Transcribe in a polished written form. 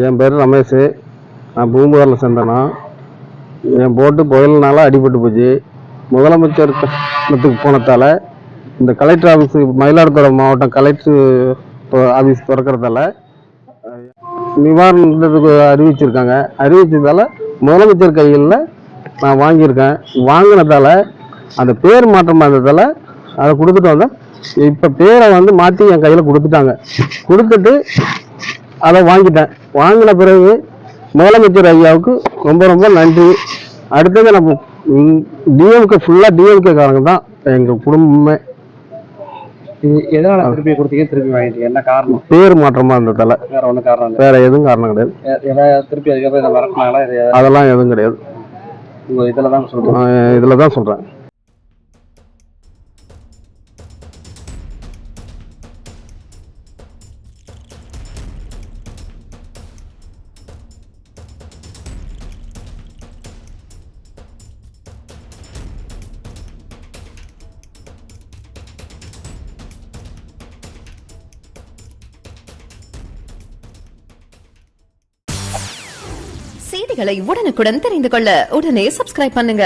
என் பேர் ரமேஷ். நான் பூம்புகாரில் சேர்ந்தேன்னா என் போட்டு புயல்னால அடிபட்டு போச்சு. முதலமைச்சர் போனதால இந்த கலெக்டர் ஆஃபீஸ் மயிலாடுதுறை மாவட்டம் கலெக்டர் ஆஃபீஸ் திறக்கிறதால நிவாரணத்துக்கு அறிவிச்சிருக்காங்க. அறிவிச்சதால முதலமைச்சர் கையில் நான் வாங்கியிருக்கேன். வாங்கினதால அந்த பேர் மாற்றம் இருந்ததால அதை கொடுத்துட்டு வந்தேன். இப்போ பேரை வந்து மாற்றி என் கையில் கொடுத்துட்டாங்க. கொடுத்துட்டு அதை வாங்கிட்டேன். வாங்கின பிறகு முதலமைச்சர் ஐயாவுக்கு ரொம்ப ரொம்ப நன்றி. அடுத்தது நம்ம டிஎம்கே ஃபுல்லாக டிஎம்கே காரங்க தான் எங்கள் குடும்பமே. எதனால திருப்பி கொடுத்தீங்க, திருப்பி வாங்கிட்டீங்க, என்ன காரணம்? பேர் மாற்றமா இருந்ததால. வேற ஒன்றும் காரணம் இல்லை? வேற எதுவும் காரணம் கிடையாது. ஏதாவது திருப்பி அதுக்கப்புறம் இதை மறக்கனாங்களா? அதெல்லாம் எதுவும் கிடையாது. உங்கள் இதில் தான் சொல்கிறேன். இதில் தான் சொல்கிறேன். செய்திகளை உடனுக்குடன் தெரிந்து கொள்ள உடனே சப்ஸ்கிரைப் பண்ணுங்க.